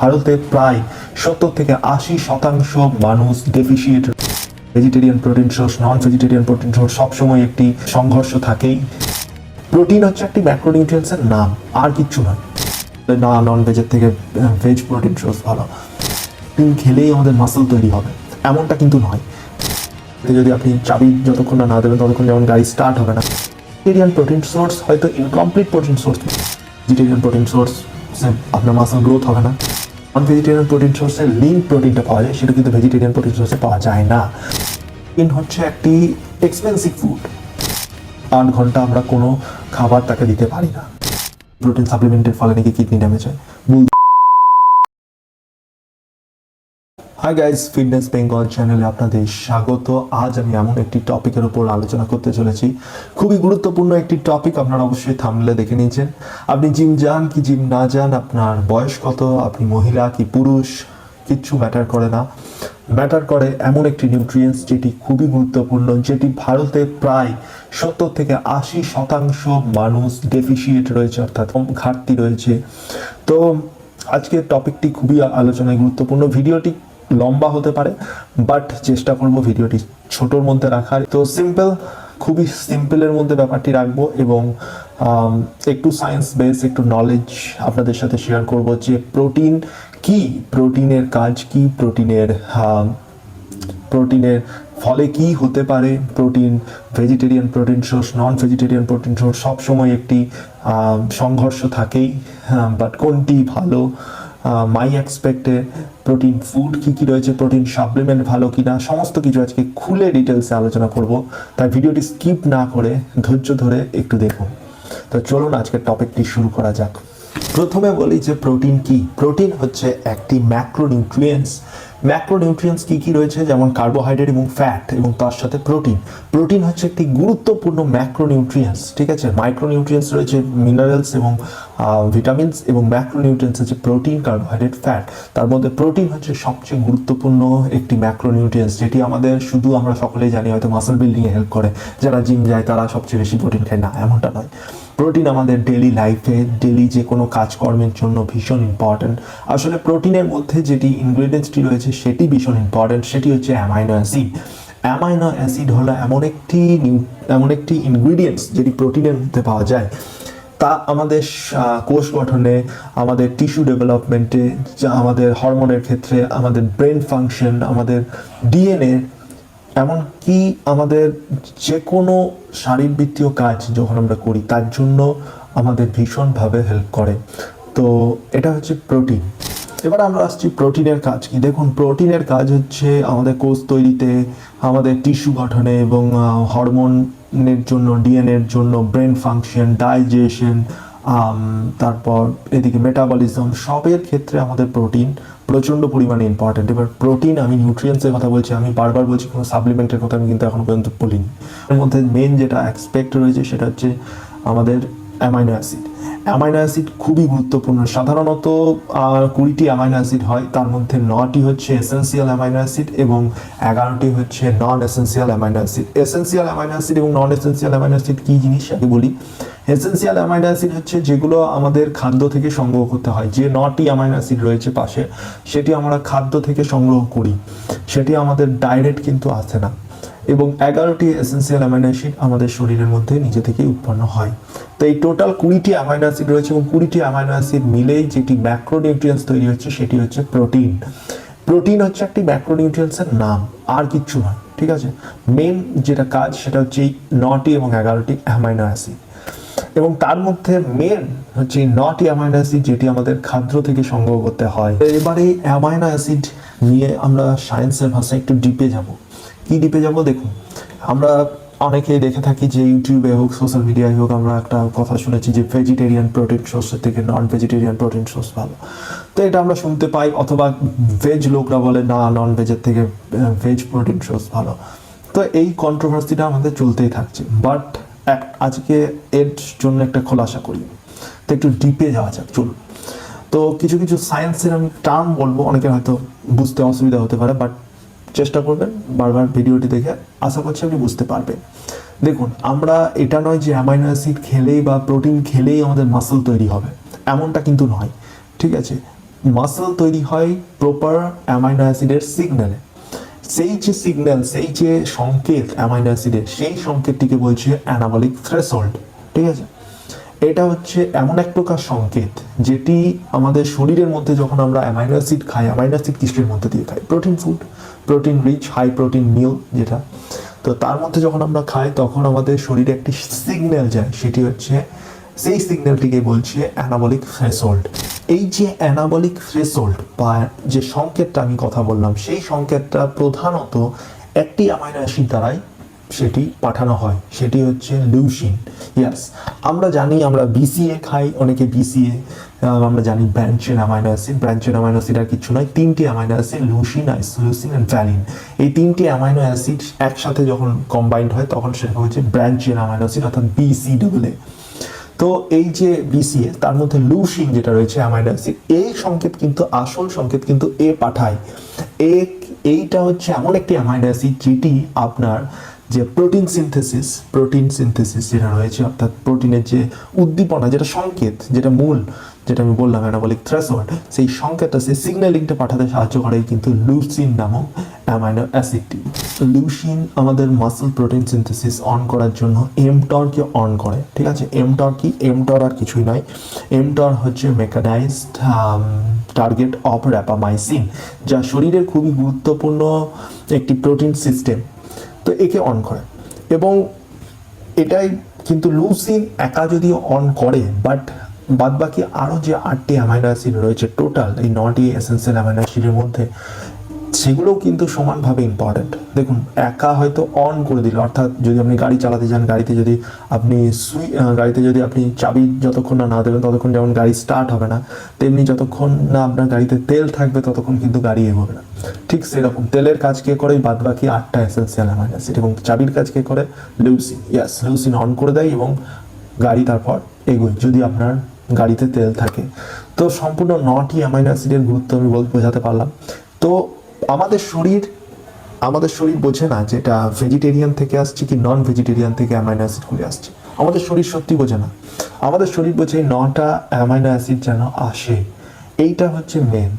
ভারতে প্রায় 70 থেকে 80% মানুষ ডেফিসিয়েট। ভেজিটেরিয়ান প্রোটিন সোর্স, নন ভেজিটেরিয়ান প্রোটিন সোর্স সবসময় একটি সংঘর্ষ থাকেই। প্রোটিন হচ্ছে একটি ম্যাক্রোনিউট্রিয়েন্টসের নাম, আর কিচ্ছু নয়। না, নন ভেজের থেকে ভেজ প্রোটিন সোর্স ভালো, প্রোটিন খেলেই আমাদের মাসল তৈরি হবে এমনটা কিন্তু নয়। যদি আপনি চাবি যতক্ষণ না দেবেন ততক্ষণ যেমন গাড়ি স্টার্ট হবে না। ভেজিটেরিয়ান প্রোটিন সোর্স হয়তো incomplete protein source, vegetarian protein source আপনার মাসল গ্রোথ হবে না। নন ভেজিটেরিয়ান প্রোটিন সোর্সে লিন প্রোটিনটা পাওয়া যায়, সেটা কিন্তু ভেজিটেরিয়ান প্রোটিন সোর্সে পাওয়া যায় না। প্রোটিন হচ্ছে একটি এক্সপেন্সিভ ফুড, 8 ঘন্টা আমরা কোনো খাবার তাকে দিতে পারি না। প্রোটিন সাপ্লিমেন্টের ফলে নাকি কিডনি ড্যামেজ হয়। হাই গাইস, ফিটনেস বেঙ্গল চ্যানেলে আপনাদের স্বাগত। আজ আমি এমন একটি টপিকের উপর আলোচনা করতে চলেছি, খুবই গুরুত্বপূর্ণ একটি টপিক। আপনারা অবশ্যই থাম্বনেলে দেখে নিয়েছেন। আপনি জিম যান কি জিম না যান, আপনার বয়স কত, আপনি মহিলা কি পুরুষ, কিচ্ছু ম্যাটার করে না। ম্যাটার করে এমন একটি নিউট্রিয়েন্টস যেটি খুবই গুরুত্বপূর্ণ, যেটি ভারতে প্রায় 70 থেকে 80% মানুষ ডেফিসিয়েট রয়েছে, অর্থাৎ ঘাটতি রয়েছে। তো আজকের টপিকটি খুবই আলোচনায় গুরুত্বপূর্ণ। ভিডিওটি লম্বা হতে পারে, বাট চেষ্টা করব ভিডিওটি ছোটোর মধ্যে রাখার। তো খুবই সিম্পলের মধ্যে ব্যাপারটি রাখবো এবং একটু সায়েন্স বেস, একটু নলেজ আপনাদের সাথে শেয়ার করব যে প্রোটিন কি, প্রোটিনের কাজ কি, প্রোটিনের ফলে কি হতে পারে। প্রোটিন, ভেজিটেরিয়ান প্রোটিন সোর্স, নন ভেজিটেরিয়ান প্রোটিন সোর্স সবসময় একটি সংঘর্ষ থাকেই, বাট কোনটি ভালো, মাই এক্সপেক্টে প্রোটিন ফুড কী কী রয়েছে, প্রোটিন সাপ্লিমেন্ট ভালো কিনা, সমস্ত কিছু আজকে খুলে ডিটেলসে আলোচনা করব। তাই ভিডিওটি স্কিপ না করে ধৈর্য ধরে একটু দেখুন। তো চলুন আজকের টপিকটি শুরু করা যাক। প্রথমে বলি যে প্রোটিন কি। প্রোটিন হচ্ছে একটি ম্যাক্রোনিউট্রিয়েন্টস। ম্যাক্রোনিউট্রিয়েন্টস কী কী রয়েছে, যেমন কার্বোহাইড্রেট এবং ফ্যাট, এবং তার সাথে প্রোটিন। প্রোটিন হচ্ছে একটি গুরুত্বপূর্ণ ম্যাক্রোনিউট্রিয়েন্টস, ঠিক আছে। মাইক্রোনিউট্রিয়েন্টস রয়েছে মিনারেলস এবং ভিটামিনস, এবং ম্যাক্রোনিউট্রিয়েন্টস হচ্ছে প্রোটিন, কার্বোহাইড্রেট, ফ্যাট। তার মধ্যে প্রোটিন হচ্ছে সবচেয়ে গুরুত্বপূর্ণ একটি ম্যাক্রোনিউট্রিয়েন্টস, যেটি আমাদের শুধু আমরা সকলেই জানি হয়তো মাসল বিল্ডিংয়ে হেল্প করে। যারা জিম যায় তারা সবচেয়ে বেশি প্রোটিন খায়, না, এমনটা নয়। প্রোটিন আমাদের ডেলি লাইফে, ডেলি যে কোনো কাজকর্মের জন্য ভীষণ ইম্পর্ট্যান্ট। আসলে প্রোটিনের মধ্যে যেটি ইনগ্রেডিয়েন্টসটি রয়েছে সেটি ভীষণ ইম্পর্ট্যান্ট, সেটি হচ্ছে অ্যামাইনো অ্যাসিড। অ্যামাইনো অ্যাসিড হলো এমন একটি ইনগ্রিডিয়েন্টস যেটি প্রোটিনের মধ্যে পাওয়া যায়। তা আমাদের কোষ গঠনে, আমাদের টিস্যু ডেভেলপমেন্টে, আমাদের হরমোনের ক্ষেত্রে, আমাদের ব্রেন ফাংশন, আমাদের ডিএনএ, এমনকি আমাদের যে কোনো শারীরবৃত্তীয় কাজ যখন আমরা করি তার জন্য আমাদের ভীষণভাবে হেল্প করে। তো এটা হচ্ছে প্রোটিন। এবার আমরা আসছি প্রোটিনের কাজ কি। দেখুন, প্রোটিনের কাজ হচ্ছে আমাদের কোষ তৈরিতে, আমাদের টিস্যু গঠনে, এবং হরমোনের জন্য, ডিএনএর জন্য, ব্রেন ফাংশন, ডাইজেশন, তারপর এদিকে মেটাবলিজম, সবের ক্ষেত্রে আমাদের প্রোটিন প্রচণ্ড পরিমাণে ইম্পর্টেন্ট। এবার প্রোটিন, আমি নিউট্রিয়েন্টসের কথা বলছি, আমি বারবার বলছি, কোনো সাপ্লিমেন্টের কথা আমি কিন্তু এখন পর্যন্ত বলিনি। এর মধ্যে মেন যেটা অ্যাসপেক্ট রয়েছে সেটা হচ্ছে আমাদের অ্যামাইনো অ্যাসিড। অ্যামাইনো অ্যাসিড খুবই গুরুত্বপূর্ণ। সাধারণত 20টি অ্যামাইনো অ্যাসিড হয়, তার মধ্যে 9টি হচ্ছে এসেন্সিয়াল অ্যামাইনো অ্যাসিড এবং 11টি হচ্ছে non essential amino acid. Essential amino acid এবং নন এসেন্সিয়াল অ্যামাইনো অ্যাসিড কী জিনিস আগে বলি। এসেন্সিয়াল অ্যামাইনো অ্যাসিড হচ্ছে যেগুলো আমাদের খাদ্য থেকে সংগ্রহ করতে হয়। যে 9টি অ্যামাইনো অ্যাসিড রয়েছে পাশে, সেটি আমরা খাদ্য থেকে সংগ্রহ করি, সেটি আমাদের ডাইরেক্ট কিন্তু আসে না। এবং 11টি এসেন্সিয়াল অ্যামাইনো অ্যাসিড আমাদের শরীরের মধ্যে নিজে থেকেই উৎপন্ন হয়। তো এই টোটাল 20টি অ্যামাইনো অ্যাসিড রয়েছে, এবং 20টি অ্যামাইনো অ্যাসিড মিলেই যেটি ম্যাক্রোনিউট্রিয়েন্টস তৈরি হচ্ছে সেটি হচ্ছে প্রোটিন। প্রোটিন হচ্ছে একটি ম্যাক্রোনিউট্রিয়েন্টসের নাম, আর কিচ্ছু নয়, ঠিক আছে। মেন যেটা কাজ সেটা হচ্ছে এই 9টি এবং 11টি অ্যামাইনো অ্যাসিড, এবং তার মধ্যে মেন হচ্ছে 9টি অ্যামাইনো অ্যাসিড যেটি আমাদের খাদ্য থেকে সংগ্রহ করতে হয়। এবারে অ্যামাইনো অ্যাসিড নিয়ে আমরা সায়েন্সের ভাষায় একটু ডিপে যাব। কি ডিপে যাব? দেখুন, আমরা অনেকেই দেখে থাকি যে ইউটিউবে হোক, সোশ্যাল মিডিয়ায় হোক, আমরা একটা কথা শুনেছি যে ভেজিটেরিয়ান প্রোটিন সোর্সের থেকে নন ভেজিটেরিয়ান প্রোটিন সোর্স ভালো। তো এটা আমরা শুনতে পাই, অথবা ভেজ লোকরা বলে না, নন ভেজের থেকে ভেজ প্রোটিন সোর্স ভালো। তো এই কন্ট্রোভার্সিটা আমাদের চলতেই থাকছে, বাট আজকে এর জন্য একটা খোলাসা করি। তো একটু ডিপে যাওয়া যাক, চলুন। তো কিছু কিছু সায়েন্সের আমি টার্ম বলবো, অনেকের হয়তো বুঝতে অসুবিধা হতে পারে, বাট চেষ্টা করবেন বারবার ভিডিওটি দেখে, আশা করছি আপনি বুঝতে পারবেন। দেখুন, আমরা এটা নয় যে অ্যামাইনো অ্যাসিড খেলেই বা প্রোটিন খেলেই আমাদের মাসল তৈরি হবে, এমনটা কিন্তু নয়, ঠিক আছে। মাসল তৈরি হয় প্রপার অ্যামাইনো অ্যাসিডের সিগন্যালে। সেই যে সিগন্যাল, সেই যে সংকেত অ্যামাইনো অ্যাসিডের, সেই সংকেতটিকে বলছে অ্যানাবলিক থ্রেশহোল্ড। ঠিক আছে, এটা হচ্ছে এমন এক প্রকার সংকেত যেটি আমাদের শরীরের মধ্যে যখন আমরা অ্যামাইনো অ্যাসিড খাই, অ্যামাইনো অ্যাসিড কিসের মধ্যে দিয়ে খাই? Protein food, protein rich high protein meal যেটা, তো তার মধ্যে যখন আমরা খাই তখন আমাদের শরীরে একটি সিগন্যাল যায়, সেটি হচ্ছে, সেই সিগন্যালটিকে বলছে অ্যানাবলিক থ্রেশহোল্ড। এই যে অ্যানাবলিক থ্রেশহোল্ড বা যে সংকেতটা আমি কথা বললাম, সেই সংকেতটা প্রধানত একটি অ্যামাইনো অ্যাসিড দ্বারাই সেটি পাঠানো হয়, সেটি হচ্ছে লিউসিন। ইয়াস, আমরা জানি, আমরা বিসিএ খাই, অনেকে বিসিএ, আমরা জানি ব্রাঞ্চেন অ্যামাইনো অ্যাসিড। ব্রাঞ্চেন অ্যামাইনো অ্যাসিড আর কিছু নয়, তিনটি amino acid, leucine, isoleucine and valine. এই তিনটি অ্যামাইনো অ্যাসিড একসাথে যখন কম্বাইন্ড হয় তখন সেটা হচ্ছে ব্রাঞ্চেন অ্যামাইনো অ্যাসিড, অর্থাৎ বিসিডব্লিউ। তো এই যে বিসিএ, তার মধ্যে লিউসিন যেটা রয়েছে অ্যামাইনো অ্যাসিড, এই সংকেত কিন্তু, আসল সংকেত কিন্তু এ পাঠায়। এইটা হচ্ছে এমন একটি অ্যামাইনো অ্যাসিড যেটি আপনার যে প্রোটিন সিনথেসিস যেটা রয়েছে, অর্থাৎ প্রোটিনের যে উদ্দীপনা, যেটা সংকেত, যেটা মূল, যেটা আমি বললাম অ্যানাবলিক থ্রেশহোল্ড, সেই সংকেতটা, সেই সিগন্যালিংটা পাঠাতে সাহায্য করে কিন্তু লিউসিন নামক অ্যামাইনো অ্যাসিডটি। লিউসিন আমাদের মাসল প্রোটিন সিনথেসিস অন করার জন্য এমটরকে অন করে। ঠিক আছে, এমটর কি? এমটর আর কিছুই নয়, এমটর হচ্ছে মেকানাইজড টার্গেট অফ র্যাপামাইসিন, যা শরীরের খুবই গুরুত্বপূর্ণ একটি প্রোটিন সিস্টেম। তো একে অন করে, এবং এটাই কিন্তু লিউসিন একা যদিও অন করে, বাট বাদ বাকি আরও যে 8টি অ্যামাইনো অ্যাসিড রয়েছে টোটাল এই 9টি এসেন্সিয়াল অ্যামাইনো অ্যাসিডের মধ্যে, সেগুলোও কিন্তু সমানভাবে ইম্পর্টেন্ট। দেখুন, একা হয়তো অন করে দিল, অর্থাৎ যদি আপনি গাড়ি চালাতে যান, গাড়িতে যদি আপনি চাবি যতক্ষণ না দেবেন ততক্ষণ যেমন গাড়ি স্টার্ট হবে না, তেমনি যতক্ষণ না আপনার গাড়িতে তেল থাকবে ততক্ষণ কিন্তু গাড়ি এগোবে না। ঠিক সেরকম তেলের কাজ কে করে? বাদ বাকি 8টা এসেন্সিয়াল অ্যামাইনো অ্যাসিড। এবং চাবির কাজ কে করে? লিউসিন। ইয়াস, লিউসিন অন করে দেয় এবং গাড়ি তারপর এগোয় যদি আপনার গাড়িতে তেল থাকে। তো সম্পূর্ণ 9টি অ্যামাইনো অ্যাসিডের গুরুত্ব আমি বোঝাতে পারলাম। তো আমাদের শরীর বোঝে না যে এটা ভেজিটেরিয়ান থেকে আসছে কি নন ভেজিটেরিয়ান থেকে অ্যামাইনো অ্যাসিডগুলি আসছে। আমাদের শরীর সত্যি বোঝে না। আমাদের শরীর বোঝে 9টা অ্যামাইনো অ্যাসিড যেন আসে, এইটা হচ্ছে মেন।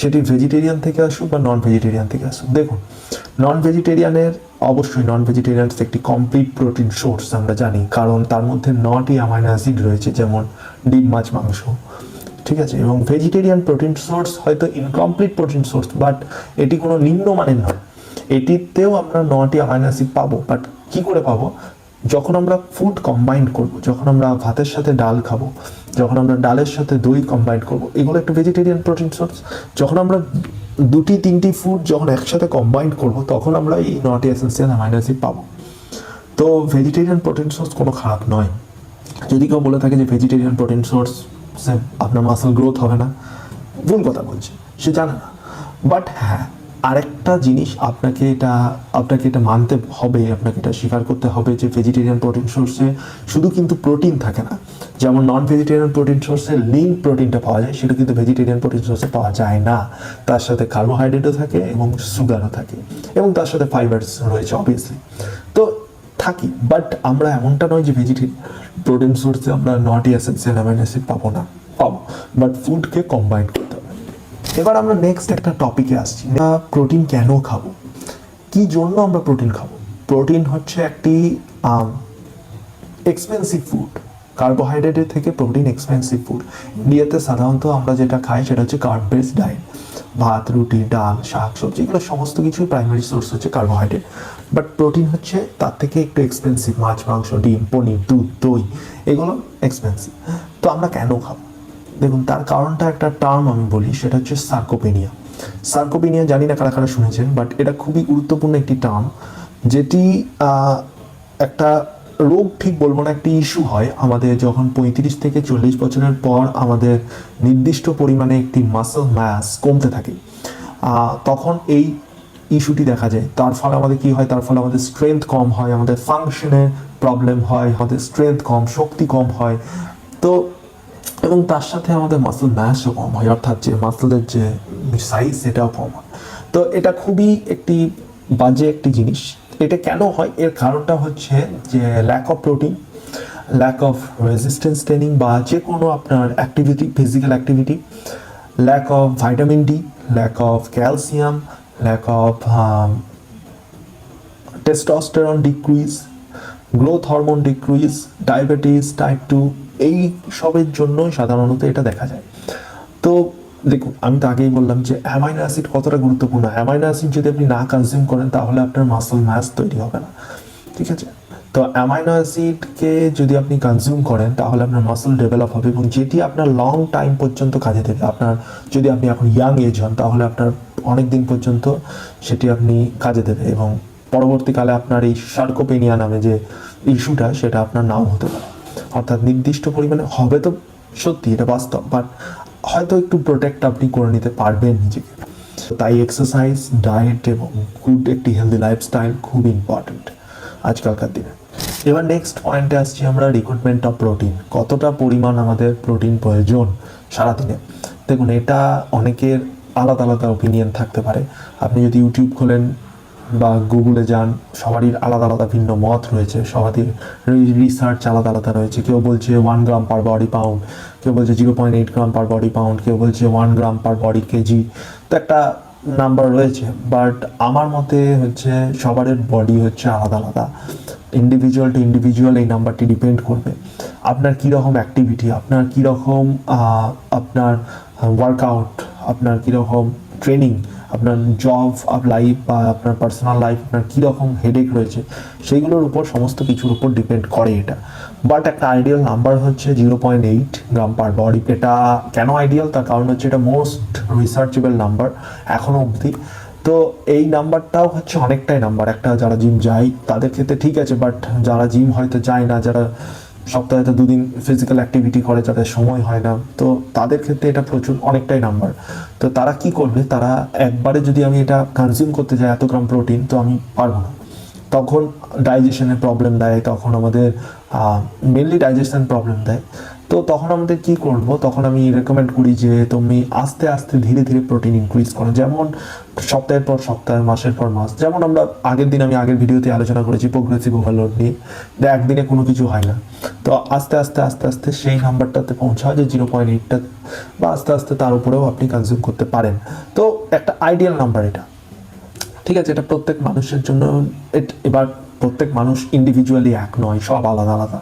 সেটি ভেজিটেরিয়ান থেকে আসুক বা নন ভেজিটেরিয়ান থেকে আসুক। দেখুন, অবশ্যই নন ভেজিটেরিয়ান একটি কমপ্লিট প্রোটিন সোর্স আমরা জানি, কারণ তার মধ্যে 9টি অ্যামাইনো অ্যাসিড রয়েছে, যেমন ডিম, মাছ, মাংস। ঠিক আছে, এবং ভেজিটেরিয়ান প্রোটিন সোর্স হয়তো ইনকমপ্লিট প্রোটিন সোর্স, বাট এটি কোনো নিম্নমানের নয়। এটিতেও আমরা 9টি অ্যামাইনো অ্যাসিড পাবো, বাট কি করে পাবো? যখন আমরা ফুড কম্বাইন্ড করব, যখন আমরা ভাতের সাথে ডাল খাবো, যখন আমরা ডালের সাথে দই কম্বাইন্ড করব, এগুলো একটা ভেজিটেরিয়ান প্রোটিন সোর্স। যখন আমরা 2-3টি ফুড যখন একসাথে কম্বাইন্ড করব, তখন আমরা এই 9টি এসেন্সিয়াল অ্যামাইনো অ্যাসিড পাবো। তো ভেজিটেরিয়ান প্রোটিন সোর্স কোনো খারাপ নয়। যদি কেউ বলে থাকে যে ভেজিটেরিয়ান প্রোটিন সোর্স আপনার মাসল গ্রোথ হবে না, ভুল কথা বলছে, সে জানে না। বাট হ্যাঁ, আরেকটা জিনিস আপনাকে এটা মানতে হবে, আপনাকে এটা স্বীকার করতে হবে যে ভেজিটেরিয়ান প্রোটিন সোর্সে শুধু কিন্তু প্রোটিন থাকে না। যেমন নন ভেজিটেরিয়ান প্রোটিন সোর্সে লিন প্রোটিনটা পাওয়া যায়, সেটা কিন্তু ভেজিটেরিয়ান প্রোটিন সোর্সে পাওয়া যায় না। তার সাথে কার্বোহাইড্রেটও থাকে এবং সুগারও থাকে, এবং তার সাথে ফাইবারস রয়েছে অবভিয়াসলি। তো থাকি, বাট আমরা এমনটা নয় যে ভেজিটেরিয়ান প্রোটিন সোর্সে আমরা 9টি এসেন্সিয়াল অ্যামাইনো অ্যাসিড পাবো, বাট ফুডকে কম্বাইন করতে হবে। এবার আমরা নেক্সট একটা টপিকে আসছি, প্রোটিন কেন খাবো, কি জন্য আমরা প্রোটিন খাবো। প্রোটিন হচ্ছে একটি এক্সপেন্সিভ ফুড। কার্বোহাইড্রেটের থেকে প্রোটিন এক্সপেন্সিভ ফুড। ইন্ডিয়াতে সাধারণত আমরা যেটা খাই সেটা হচ্ছে কার্ব বেসড ডায়েট, ভাত, রুটি, ডাল, শাক সবজি, এগুলো সমস্ত কিছুই প্রাইমারি সোর্স হচ্ছে কার্বোহাইড্রেট। বাট প্রোটিন হচ্ছে তার থেকে একটু এক্সপেন্সিভ। মাছ, মাংস, ডিম, পনির, দুধ, দই, এগুলো এক্সপেন্সিভ। তো আমরা কেন খাবো? দেখুন, তার কারণটা একটা টার্ম আমি বলি, সেটা হচ্ছে সার্কোপেনিয়া। জানি না কারা কারা শুনেছেন, বাট এটা খুবই গুরুত্বপূর্ণ একটি টার্ম, যেটি একটা রোগ ঠিক বলবো না, একটি ইস্যু হয় আমাদের যখন 35 থেকে 40 বছরের পর আমাদের নির্দিষ্ট পরিমাণে একটি মাসল ম্যাস কমতে থাকে, তখন এই ইস্যুটি দেখা যায়। তার ফলে আমাদের কি হয়? তার ফলে আমাদের স্ট্রেংথ কম হয়, আমাদের ফাংশনের প্রবলেম হয়, আমাদের স্ট্রেংথ কম, শক্তি কম হয়। তো এবং তার সাথে আমাদের মাসল ম্যাসও কম হয়, অর্থাৎ যে মাসলের যে সাইজ সেটাও কম হয়। তো এটা খুবই একটি বাজে একটি জিনিস। এটা কেন হয়? এর কারণটা হচ্ছে যে lack of protein, lack of resistance training বা যে কোনো আপনার activity, physical activity, lack of vitamin D, lack of calcium, lack of testosterone decrease, growth hormone decrease, diabetes type 2, এই সবের জন্যই সাধারণত এটা দেখা যায়। তো দেখুন, আমি তো আগেই বললাম যে অ্যামাইনো অ্যাসিড কতটা গুরুত্বপূর্ণ। অ্যামাইনো অ্যাসিড যদি আপনি না কনজিউম করেন তাহলে আপনার মাসল ম্যাস তৈরি হবে না, ঠিক আছে? তো অ্যামাইনো অ্যাসিডকে যদি আপনি কনজিউম করেন তাহলে আপনার মাসল ডেভেলপ হবে, এবং যেটি আপনার লং টাইম পর্যন্ত কাজে দেবে। আপনার যদি আপনি এখন ইয়াং এজ হন তাহলে আপনার অনেক দিন পর্যন্ত সেটি আপনি কাজে দেবে, এবং পরবর্তীকালে আপনার এই সার্কোপেনিয়া নামে যে ইস্যুটা সেটা আপনার নাও হতে পারে। অর্থাৎ নির্দিষ্ট পরিমাণে হবে তো সত্যি, এটা বাস্তব, বাট হয়তো একটু প্রোটেক্ট আপনি করে নিতে পারবেন নিজেকে। তাই এক্সারসাইজ, ডায়েট এবং গুড একটি হেলদি লাইফস্টাইল খুব ইম্পর্টেন্ট আজকালকার দিনে। এবার নেক্সট পয়েন্টে আসছি আমরা, রিক্রুটমেন্ট অফ প্রোটিন। কতটা পরিমাণ আমাদের প্রোটিন প্রয়োজন সারাদিনে? দেখুন, এটা অনেকের আলাদা আলাদা ওপিনিয়ন থাকতে পারে। আপনি যদি ইউটিউব খোলেন বা গুগলে যান, সবারই আলাদা আলাদা ভিন্ন মত রয়েছে, সবারই রিসার্চ আলাদা আলাদা রয়েছে। কেউ বলছে 1 গ্রাম পার বডি পাউন্ড, কেউ বলছে 0.8 গ্রাম পার বডি পাউন্ড, কেউ বলছে 1 গ্রাম পার বডি কেজি। তো একটা নাম্বার রয়েছে, বাট আমার মতে হচ্ছে সবার বডি হচ্ছে আলাদা আলাদা, ইন্ডিভিজুয়াল টু ইন্ডিভিজুয়াল এই নাম্বারটি ডিপেন্ড করবে। আপনার কীরকম অ্যাক্টিভিটি, আপনার কীরকম আপনার ওয়ার্কআউট, আপনার কীরকম ট্রেনিং, আপনার জব লাইফ বা আপনার পার্সোনাল লাইফ, আপনার কীরকম হেডেক রয়েছে, সেইগুলোর উপর সমস্ত কিছুর উপর ডিপেন্ড করে এটা। বাট একটা আইডিয়াল নাম্বার হচ্ছে 0.8 গ্রাম পার বডি। এটা কেন আইডিয়াল? তার কারণ হচ্ছে এটা মোস্ট রিসার্চেবল নাম্বার এখনও অবধি। তো এই নাম্বারটাও হচ্ছে অনেকটাই নাম্বার। একটা যারা জিম যায় তাদের ক্ষেত্রে ঠিক আছে, বাট যারা জিম হয়তো যায় না, যারা সপ্তাহে 2 দিন ফিজিক্যাল অ্যাক্টিভিটি করে, যাদের সময় হয় না, তো তাদের ক্ষেত্রে এটা প্রচুর অনেকটাই নাম্বার। তো তারা কি করবে, তারা একবারে যদি আমি এটা কনজিউম করতে যাই এত গ্রাম প্রোটিন, তো আমি পারবো না। তখন ডাইজেশনের প্রবলেম দেয়, তখন আমাদের মেনলি ডাইজেশন প্রবলেম দেয়। তো তখন আমাদের কি করব, তখন আমি রেকমেন্ড করি যে তুমি আস্তে আস্তে ধীরে ধীরে প্রোটিন ইনক্রিজ করো, যেমন সপ্তাহের পর সপ্তাহ, মাসের পর মাস। যেমন আমরা আগের ভিডিওতে আলোচনা করেছি প্রোগ্রেসিভ ওভারলোড নিয়ে, একদিনে কোনো কিছু হয় না। তো আস্তে আস্তে আস্তে আস্তে সেই নাম্বারটাতে পৌঁছায় যে 0.8টা, বা আস্তে আস্তে তার উপরেও আপনি কনজিউম করতে পারেন। তো একটা আইডিয়াল নাম্বার এটা, ঠিক আছে? এটা প্রত্যেক মানুষের জন্য, এবার প্রত্যেক মানুষ ইন্ডিভিজুয়ালি এক নয়, সব আলাদা আলাদা।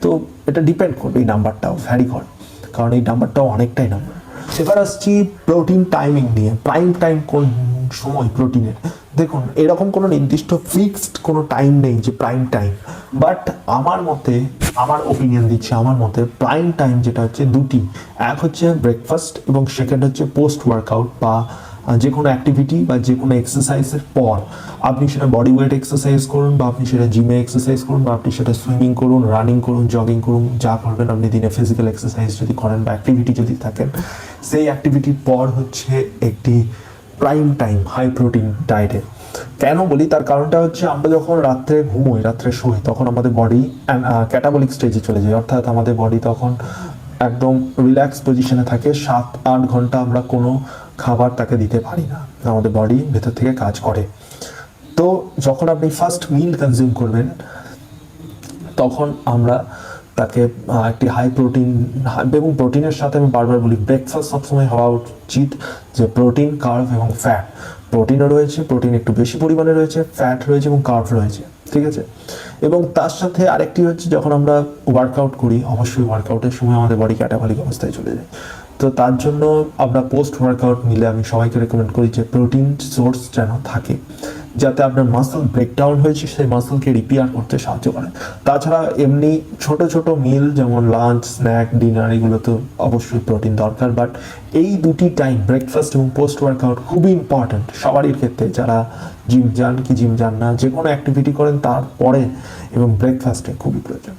তো এটা ডিপেন্ড করবে, এই নাম্বারটাও ভ্যারি করে, কারণ এই নাম্বারটাও অনেকটাই নাম্বার। এবার আসছি প্রোটিন টাইমিং নিয়ে। প্রাইম টাইম কোন সময় প্রোটিনের? দেখুন, এরকম কোনো নির্দিষ্ট ফিক্সড কোনো টাইম নেই যে প্রাইম টাইম, বাট আমার মতে, আমার ওপিনিয়ন দিচ্ছি, আমার মতে প্রাইম টাইম যেটা হচ্ছে দুটি। এক হচ্ছে ব্রেকফাস্ট, এবং সেকেন্ড হচ্ছে পোস্ট ওয়ার্কআউট বা যে কোনো অ্যাক্টিভিটি বা যে কোনো এক্সারসাইজের পর। আপনি সেটা বডি ওয়েট এক্সারসাইজ করুন, বা আপনি সেটা জিমে এক্সারসাইজ করুন, বা আপনি সেটা সুইমিং করুন, রানিং করুন, জগিং করুন, যা করবেন আপনি দিনে ফিজিক্যাল এক্সারসাইজ যদি করেন বা অ্যাক্টিভিটি যদি থাকেন, সেই অ্যাক্টিভিটির পর হচ্ছে একটি প্রাইম টাইম হাই প্রোটিন ডায়েটে। কেন বলি, তার কারণটা হচ্ছে আমরা যখন রাত্রে ঘুমোই, রাত্রে শোই, তখন আমাদের বডি ক্যাটাবলিক স্টেজে চলে যায়। অর্থাৎ আমাদের বডি তখন একদম রিল্যাক্স পজিশনে থাকে। 7-8 ঘন্টা আমরা কোনো খাবার তাকে দিতে পারি না, আমাদের বডি ভেতর থেকে কাজ করে। তো যখন আপনি ফার্স্ট মিল কনজিউম করবেন, তখন আমরা তাকে একটি হাই প্রোটিন, এবং প্রোটিনের সাথে আমি বারবার বলি ব্রেকফাস্ট সবসময় হওয়া উচিত যে প্রোটিন, কার্ব এবং ফ্যাট। প্রোটিনও রয়েছে, প্রোটিন একটু বেশি পরিমাণে রয়েছে, ফ্যাট রয়েছে এবং কার্ব রয়েছে, ঠিক আছে? এবং তার সাথে আরেকটি হচ্ছে, যখন আমরা ওয়ার্কআউট করি, অবশ্যই ওয়ার্কআউটের সময় আমাদের বডি ক্যাটাবলিক অবস্থায় চলে যায়। তো তার জন্য আমরা পোস্ট ওয়ার্কআউট নিলে আমি সবাইকে রেকমেন্ড করি যে প্রোটিন সোর্স যেন থাকে, যাতে আপনার মাসল ব্রেকডাউন হয়েছে সেই মাসলকে রিপেয়ার করতে সাহায্য করে। তাছাড়া এমনি ছোট ছোট মিল যেমন লাঞ্চ, স্ন্যাক, ডিনার, এগুলো তো অবশ্যই প্রোটিন দরকার, বাট এই দুটি টাইম ব্রেকফাস্ট এবং পোস্ট ওয়ার্কআউট খুবই ইম্পর্ট্যান্ট সবারই ক্ষেত্রে, যারা জিম যান কি জিম যান না, যে কোনো অ্যাক্টিভিটি করেন তারপরে এবং ব্রেকফাস্টে খুবই প্রয়োজন।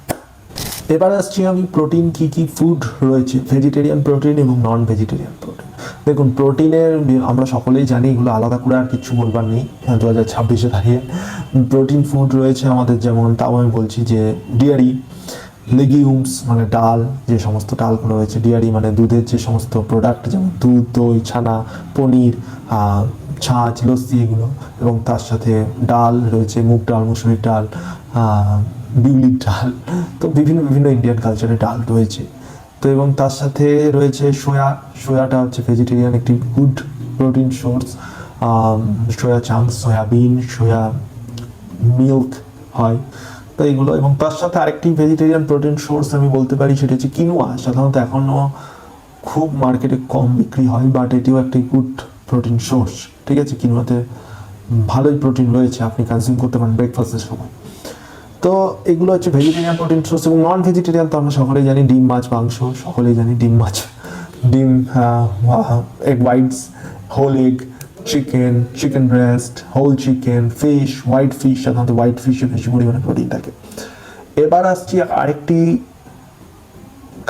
এবার আসছি আমি প্রোটিন কি কি ফুড রয়েছে, ভেজিটেরিয়ান প্রোটিন এবং নন ভেজিটেরিয়ান প্রোটিন। দেখুন, প্রোটিনের আমরা সকলেই জানি, এগুলো আলাদা করে আর কিছু বলবার নেই 2026-এ দাঁড়িয়ে। প্রোটিন ফুড রয়েছে আমাদের, যেমন তাও আমি বলছি যে ডেয়ারি, লেগিউমস মানে ডাল, যে সমস্ত ডালগুলো রয়েছে, ডেয়ারি মানে দুধের যে সমস্ত প্রোডাক্ট, যেমন দুধ, দই, ছানা, পনির, ছাঁচ, লস্যি, এগুলো। এবং তার সাথে ডাল রয়েছে, মুগ ডাল, মুসুরির ডাল, বিউলির ডাল। তো বিভিন্ন বিভিন্ন ইন্ডিয়ান কালচারে ডাল রয়েছে। তো এবং তার সাথে রয়েছে সোয়াটা হচ্ছে ভেজিটেরিয়ান একটি গুড প্রোটিন সোর্স। সোয়া চাংস, সয়াবিন, সোয়া মিল্ক হয়, তো এগুলো। এবং তার সাথে আরেকটি ভেজিটেরিয়ান প্রোটিন সোর্স আমি বলতে পারি, সেটা হচ্ছে কিনোয়া। সাধারণত এখনও খুব মার্কেটে কম বিক্রি হয়, বাট এটিও একটি গুড প্রোটিন সোর্স। ঠিক আছে, কিনোয়াতে ভালোই প্রোটিন রয়েছে, আপনি কনজিউম করতে পারেন ব্রেকফাস্টের সময়। তো এগুলো হচ্ছে ভেজিটেরিয়ান প্রোটিন সোর্স। এবং নন ভেজিটেরিয়ান তো আমরা সকলেই জানি, ডিম, মাছ, মাংস, সকলেই জানি ডিম, মাছ, ডিম, egg whites, whole egg, chicken breast, whole chicken, fish, white fish, সাধারণত হোয়াইট ফিশে বেশি পরিমাণে প্রোটিন থাকে। এবার আসছি আরেকটি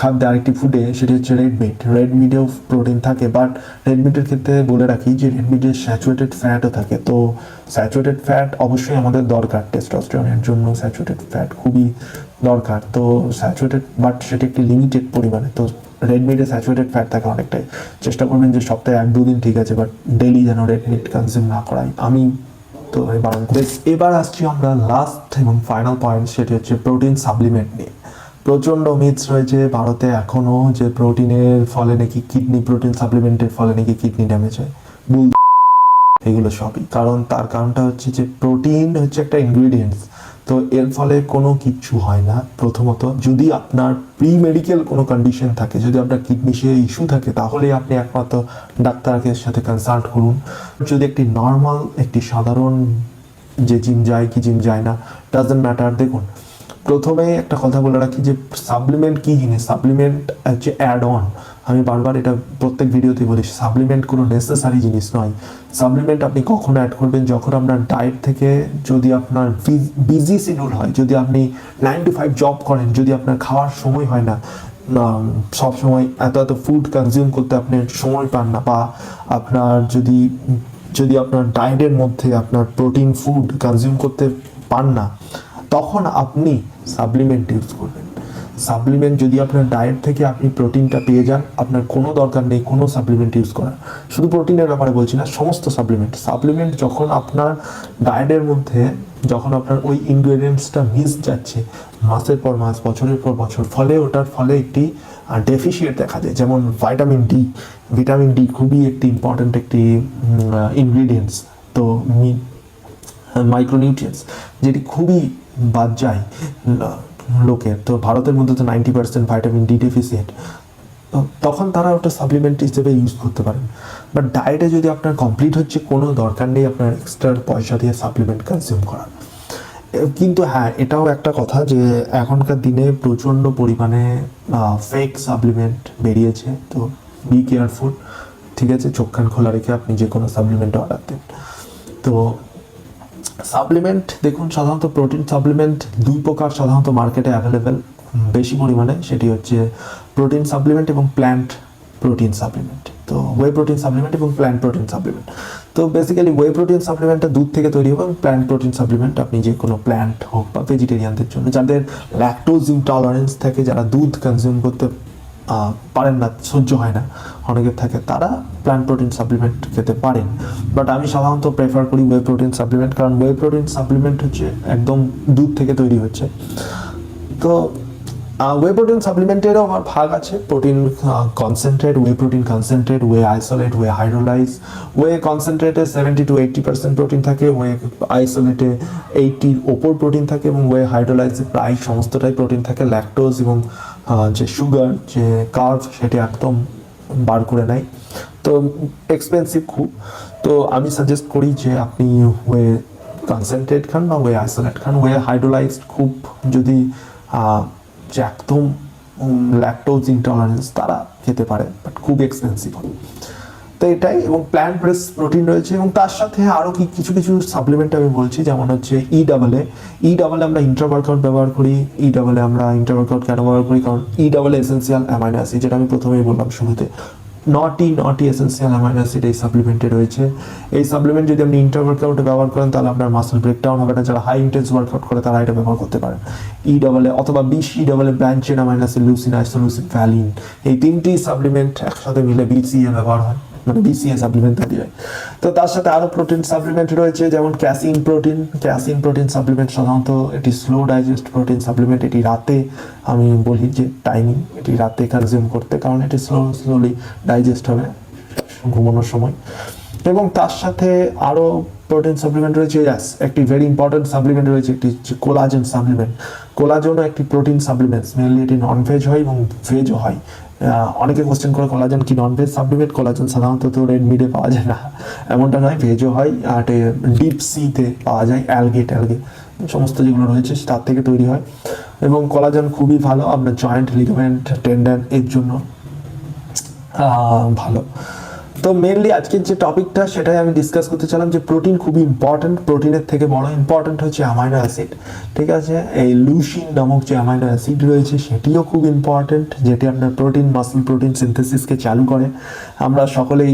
খাদ্যে, আরেকটি ফুডে, সেটি হচ্ছে রেড মিট। রেড মিটেও প্রোটিন থাকে, বাট রেড মিটের ক্ষেত্রে বলে রাখি যে রেড মিটে স্যাচুরেটেড ফ্যাটও থাকে। তো স্যাচুরেটেড ফ্যাট অবশ্যই আমাদের দরকার, টেস্টোস্টেরনের জন্য স্যাচুরেটেড ফ্যাট খুবই দরকার। তো স্যাচুরেটেড, বাট সেটা একটি লিমিটেড পরিমাণে। তো রেড মিটে স্যাচুরেটেড ফ্যাট থাকে অনেকটাই। চেষ্টা করবেন যে সপ্তাহে 1-2 দিন ঠিক আছে, বাট ডেইলি যেন রেড মিট কনজিউম না করাই, আমি তো বারণ করি। এবার আসছি আমরা লাস্ট এবং ফাইনাল পয়েন্ট, সেটি হচ্ছে প্রোটিন সাপ্লিমেন্ট নিয়ে। প্রচণ্ড মিথস রয়েছে ভারতে এখনও যে প্রোটিনের ফলে নাকি কিডনি, প্রোটিন সাপ্লিমেন্টের ফলে নাকি কিডনি ড্যামেজ হয়। ভুল, এগুলো সবই। তার কারণটা হচ্ছে যে প্রোটিন হচ্ছে একটা ইনগ্রিডিয়েন্টস, তো এর ফলে কোনো কিচ্ছু হয় না। প্রথমত, যদি আপনার প্রি মেডিকেল কোনো কন্ডিশন থাকে, যদি আপনার কিডনি সে ইস্যু থাকে, তাহলে আপনি একমাত্র ডাক্তারের সাথে কনসাল্ট করুন। যদি একটি নর্মাল, একটি সাধারণ যে জিম যায় কি জিম যায় না, ডাজন্ট ম্যাটার। দেখুন, প্রথমে একটা কথা বলে রাখি যে সাপ্লিমেন্ট কি জিনিস। সাপ্লিমেন্ট হচ্ছে অ্যাড অন। আমি বারবার এটা প্রত্যেক ভিডিওতে বলি, সাপ্লিমেন্ট কোনো নেসেসারি জিনিস নয়। সাপ্লিমেন্ট আপনি কখন অ্যাড করবেন, যখন আপনার ডায়েট থেকে, যদি আপনার বিজি শিডিউল হয়, যদি আপনি 9 to 5 জব করেন, যদি আপনার খাওয়ার সময় হয় না, সব সময় এত ফুড কনজিউম করতে আপনি সময় পান না, বা আপনার যদি আপনার ডায়েটের মধ্যে আপনার প্রোটিন ফুড কনজিউম করতে পান না, তখন আপনি সাপ্লিমেন্ট ইউজ করবেন। সাপ্লিমেন্ট যদি আপনার ডায়েট থেকে আপনি প্রোটিনটা পেয়ে যান, আপনার কোনো দরকার নেই কোনো সাপ্লিমেন্ট ইউজ করার। শুধু প্রোটিনের ব্যাপারে বলছি না, সমস্ত সাপ্লিমেন্ট যখন আপনার ডায়েটের মধ্যে, যখন আপনার ওই ইনগ্রেডিয়েন্টসটা মিস যাচ্ছে মাসের পর মাস, বছরের পর বছর, ফলে ওটার ফলে একটি ডেফিসিয়েট দেখা যায়। যেমন ভিটামিন ডি খুবই একটি ইম্পর্ট্যান্ট একটি ইনগ্রিডিয়েন্টস। তো মাইক্রোনিউট্রিয়েন্টস যেটি খুবই বাদ যায় লোকের। তো ভারতের মধ্যে তো 90% ভাইটামিন ডি ডেফিসিয়েট, তখন তারা ওটা সাপ্লিমেন্ট হিসেবে ইউজ করতে পারেন। বাট ডায়েটে যদি আপনার কমপ্লিট হচ্ছে, কোনো দরকার নেই আপনার এক্সট্রা পয়সা দিয়ে সাপ্লিমেন্ট কনজিউম করার। কিন্তু হ্যাঁ, এটাও একটা কথা যে এখনকার দিনে প্রচণ্ড পরিমাণে ফেক সাপ্লিমেন্ট বেরিয়েছে, তো বি কেয়ারফুল। ঠিক আছে, চোখ কান খোলা রেখে আপনি যে কোনো সাপ্লিমেন্ট অর্ডার দেন। তো সাপ্লিমেন্ট দেখুন, সাধারণত প্রোটিন সাপ্লিমেন্ট 2 প্রকার সাধারণত মার্কেটে অ্যাভেলেবেল বেশি পরিমাণে, সেটি হচ্ছে প্রোটিন সাপ্লিমেন্ট এবং প্ল্যান্ট প্রোটিন সাপ্লিমেন্ট। তো ওয়ে প্রোটিন সাপ্লিমেন্ট এবং প্ল্যান্ট প্রোটিন সাপ্লিমেন্ট। তো বেসিক্যালি ওয়ে প্রোটিন সাপ্লিমেন্টটা দুধ থেকে তৈরি হবে, এবং প্ল্যান্ট প্রোটিন সাপ্লিমেন্ট আপনি যে কোনো প্ল্যান্ট হোক বা ভেজিটেরিয়ানদের জন্য, যাদের ল্যাকটোজ ইনটলারেন্স থাকে, যারা দুধ কনজিউম করতে পারেন না, সহ্য হয় না অনেকের থাকে, তারা প্ল্যান্ট প্রোটিন সাপ্লিমেন্ট খেতে পারেন। বাট আমি সাধারণত প্রেফার করি ওয়ে প্রোটিন সাপ্লিমেন্ট, কারণ ওয়ে প্রোটিন সাপ্লিমেন্ট হচ্ছে একদম দুধ থেকে তৈরি হচ্ছে। তো ওয়ে প্রোটিন সাপ্লিমেন্টেরও আমার ভাগ আছে, protein concentrate, whey protein concentrate, whey isolate, whey hydrolyse. Whey কনসেন্ট্রেটে 70 to 80% প্রোটিন থাকে, ওয়ে আইসোলেটে 80-র ওপর প্রোটিন থাকে, এবং ওয়ে হাইড্রোলাইজে প্রায় সমস্তটাই প্রোটিন থাকে। ল্যাকটোজ এবং যে সুগার, যে কার্ব, সেটি একদম বার করে নেয়। তো এক্সপেন্সিভ খুব। তো আমি সাজেস্ট করি যে আপনি ওয়ে কনসেন্ট্রেট খান বা ওয়ে আইসোলেট খান। ওয়ে হাইড্রোলাইজড খুব, যদি যে একদম ল্যাকটোজ ইনটলারেন্স, তারা খেতে পারে, বাট খুব এক্সপেন্সিভ হবে। তো এটাই। এবং প্ল্যান্ট বেসড প্রোটিন রয়েছে, এবং তার সাথে আরও কিছু সাপ্লিমেন্ট আমি বলছি, যেমন হচ্ছে ই ডাবলে আমরা ইন্ট্রাওয়ার্কআউট ব্যবহার করি। আমরা ইন্ট্রাওয়ার্কআউট কেন ব্যবহার করি, কারণ এসেন্সিয়াল অ্যামাইনো অ্যাসিড, যেটা আমি প্রথমেই বললাম শুরুতে, নটি এসেন্সিয়াল অ্যামাইনো অ্যাসিড এই সাপ্লিমেন্টে রয়েছে। এই সাপ্লিমেন্ট যদি আপনি ইন্টারওয়ার্কআউটে ব্যবহার করেন, তাহলে আপনার মাসল ব্রেকডাউন হবে না। যারা হাই ইন্টেন্স ওয়ার্কআউট করে, তারা এটা ব্যবহার করতে পারেন। অথবা ব্রাঞ্চেড অ্যামাইনো অ্যাসিড, লুসিন, আইসোলুসিন, ভ্যালিন, এই 3টি সাপ্লিমেন্ট একসাথে মিলে BCA ব্যবহার হয়। মানে BCA সাপ্লিমেন্ট তৈরি হয়। তো তার সাথে আরও প্রোটিন সাপ্লিমেন্ট রয়েছে, যেমন ক্যাসিন প্রোটিন সাপ্লিমেন্ট সাধারণত এটি স্লো ডাইজেস্ট প্রোটিন সাপ্লিমেন্ট। এটি রাতে, আমি বলি যে টাইমিং, এটি রাতে কনজিউম করতে, কারণ এটি স্লোলি ডাইজেস্ট হবে ঘুমানোর সময়। এবং তার সাথে আরও প্রোটিন সাপ্লিমেন্ট রয়েছে, একটি ভেরি ইম্পর্টেন্ট সাপ্লিমেন্ট রয়েছে, একটি হচ্ছে কোলাজেন সাপ্লিমেন্ট। কোলাজেনও একটি প্রোটিন সাপ্লিমেন্টস, মেনলি এটি ননভেজ হয় এবং ভেজও হয়। অনেকে কোশ্চেন করে কোলাজেন কি ননভেজ সাপ্লিমেন্ট? কোলাজেন সাধারণত তো রেড মিটে পাওয়া যায় না, এমনটা নয়, ভেজও হয়। আর ডিপ সিতে পাওয়া যায়, অ্যালগে সমস্ত যেগুলো রয়েছে তার থেকে তৈরি হয়। এবং কোলাজেন খুবই ভালো আপনার জয়েন্ট, লিগামেন্ট, টেন্ডন এর জন্য ভালো। তো মেনলি আজকের যে টপিকটা সেটাই আমি ডিসকাস করতে চাইলাম, যে প্রোটিন খুবই ইম্পর্টেন্ট। প্রোটিনের থেকে বড় ইম্পর্টেন্ট হচ্ছে অ্যামাইনো অ্যাসিড, ঠিক আছে? এই লুসিন নামক যে অ্যামাইনো অ্যাসিড রয়েছে সেটিও খুব ইম্পর্টেন্ট, যেটি আপনার মাসল প্রোটিন সিনথেসিসকে চালু করে। আমরা সকলেই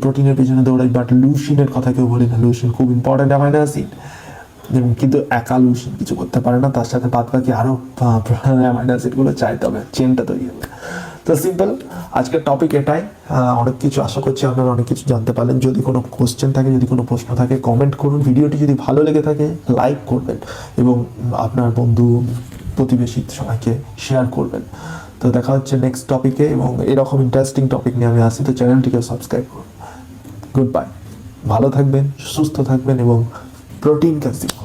প্রোটিনের পেছনে দৌড়াই, বাট লুসিনের কথা কেউ বলি না। লুসিন খুব ইম্পর্টেন্ট অ্যামাইনো অ্যাসিড, কিন্তু একা লুসিন কিছু করতে পারে না, তার সাথে বাদ বাকি আরও অ্যামাইনো অ্যাসিডগুলো চাইতে হবে, চেনটা তৈরি হবে। তো সিম্পল, আজকের টপিক এটাই। অনেক কিছু আশা করছি আপনারা অনেক কিছু জানতে পারলেন। যদি কোনো কোশ্চেন থাকে, যদি কোনো প্রশ্ন থাকে, কমেন্ট করুন। ভিডিওটি যদি ভালো লেগে থাকে লাইক করবেন এবং আপনার বন্ধু প্রতিবেশী সবাইকে শেয়ার করবেন। তো দেখা হচ্ছে নেক্সট টপিকে, এবং এরকম ইন্টারেস্টিং টপিক নিয়ে আমি আসি। তো চ্যানেলটিকে সাবস্ক্রাইব করুন। গুড বাই, ভালো থাকবেন, সুস্থ থাকবেন এবং প্রোটিন কনজিউম